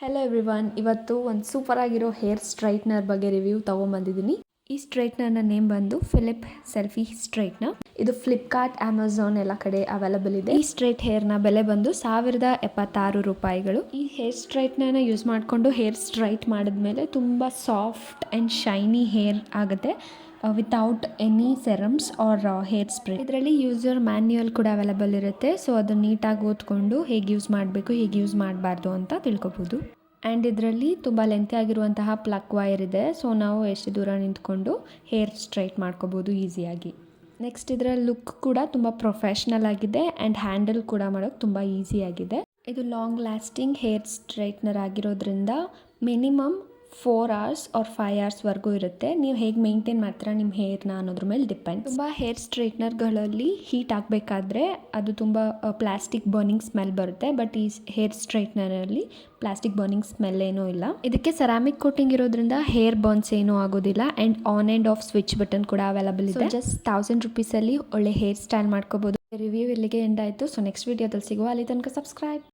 Hello everyone, ಇವತ್ತು ಒಂದು super ಆಗಿರೋ ಹೇರ್ ಸ್ಟ್ರೈಟ್ನರ್ ಬಗ್ಗೆ ರಿವ್ಯೂ ತೊಗೊಂಬಂದಿದ್ದೀನಿ. ಈ ಸ್ಟ್ರೈಟ್ನರ್ನ ನೇಮ್ ಬಂದು ಫಿಲಿಪ್ ಸೆಲ್ಫಿ ಸ್ಟ್ರೈಟ್ನರ್. ಇದು ಫ್ಲಿಪ್ಕಾರ್ಟ್, ಅಮೆಝಾನ್ ಎಲ್ಲ ಕಡೆ ಅವೈಲಬಲ್ ಇದೆ. ಈ ಸ್ಟ್ರೈಟ್ ಹೇರ್ನ ಬೆಲೆ ಬಂದು ₹1076. ಈ ಹೇರ್ ಸ್ಟ್ರೈಟ್ನರ್ನ ಯೂಸ್ ಮಾಡಿಕೊಂಡು ಹೇರ್ ಸ್ಟ್ರೈಟ್ ಮಾಡಿದ್ಮೇಲೆ ತುಂಬ ಸಾಫ್ಟ್ ಆ್ಯಂಡ್ ಶೈನಿ ಹೇರ್ ಆಗುತ್ತೆ without any serums or hair spray. ಇದರಲ್ಲಿ ಯೂಸರ್ ಮ್ಯಾನ್ಯುಯಲ್ ಕೂಡ ಅವೈಲಬಲ್ ಇರುತ್ತೆ. ಸೊ ಅದನ್ನು ನೀಟಾಗಿ ಓದ್ಕೊಂಡು ಹೇಗೆ ಯೂಸ್ ಮಾಡಬೇಕು, ಹೇಗೆ ಯೂಸ್ ಮಾಡಬಾರ್ದು ಅಂತ ತಿಳ್ಕೊಬೋದು. ಆ್ಯಂಡ್ ಇದರಲ್ಲಿ ತುಂಬ ಲೆಂತಿ ಆಗಿರುವಂತಹ ಪ್ಲಗ್ ವೈರ್ ಇದೆ. ಸೊ ನಾವು ಎಷ್ಟು ದೂರ ನಿಂತ್ಕೊಂಡು ಹೇರ್ ಸ್ಟ್ರೈಟ್ ಮಾಡ್ಕೋಬೋದು ಈಸಿಯಾಗಿ. ನೆಕ್ಸ್ಟ್ ಇದರ ಲುಕ್ ಕೂಡ ತುಂಬ ಪ್ರೊಫೆಷ್ನಲ್ ಆಗಿದೆ ಆ್ಯಂಡ್ ಹ್ಯಾಂಡಲ್ ಕೂಡ ಮಾಡೋಕ್ಕೆ ತುಂಬ ಈಸಿಯಾಗಿದೆ. ಇದು ಲಾಂಗ್ ಲಾಸ್ಟಿಂಗ್ ಹೇರ್ ಸ್ಟ್ರೈಟ್ನರ್ ಆಗಿರೋದ್ರಿಂದ ಮಿನಿಮಮ್ 4 hours ಆರ್ 5 hours ಇರುತ್ತೆ. ನೀವು ಹೇಗೆ ಮೇಂಟೈನ್ ಮಾಡ್ತೀರಾ ನಿಮ್ಮ ಹೇರ್ನ ಅನ್ನೋದ್ರ ಮೇಲೆ ಡಿಪೆಂಡ್. ತುಂಬ ಹೇರ್ ಸ್ಟ್ರೈಟ್ನರ್ಗಳಲ್ಲಿ ಹೀಟ್ ಆಗಬೇಕಾದ್ರೆ ಅದು ತುಂಬ ಪ್ಲಾಸ್ಟಿಕ್ ಬರ್ನಿಂಗ್ ಸ್ಮೆಲ್ ಬರುತ್ತೆ. ಬಟ್ ಈ ಹೇರ್ ಸ್ಟ್ರೈಟ್ನರಲ್ಲಿ ಪ್ಲಾಸ್ಟಿಕ್ ಬರ್ನಿಂಗ್ ಸ್ಮೆಲ್ ಏನೂ ಇಲ್ಲ. ಇದಕ್ಕೆ ಸೆರಾಮಿಕ್ ಕೋಟಿಂಗ್ ಇರೋದ್ರಿಂದ ಹೇರ್ ಬರ್ನ್ಸ್ ಏನೂ ಆಗೋದಿಲ್ಲ. And on and off switch button ಕೂಡ ಅವೈಲಬಲ್ ಇದೆ. ಜಸ್ಟ್ ₹1000 ಒಳ್ಳೆ ಹೇರ್ ಸ್ಟೈಲ್ ಮಾಡ್ಕೋಬೋದು. ರಿವ್ಯೂ ಇಲ್ಲಿಗೆ ಎಂಡ್ ಆಯಿತು. ಸೊ ನೆಕ್ಸ್ಟ್ ವಿಡಿಯೋದಲ್ಲಿ ಸಿಗುವ. ಅಲ್ಲಿ ತನಕ ಸಬ್ಸ್ಕ್ರೈಬ್.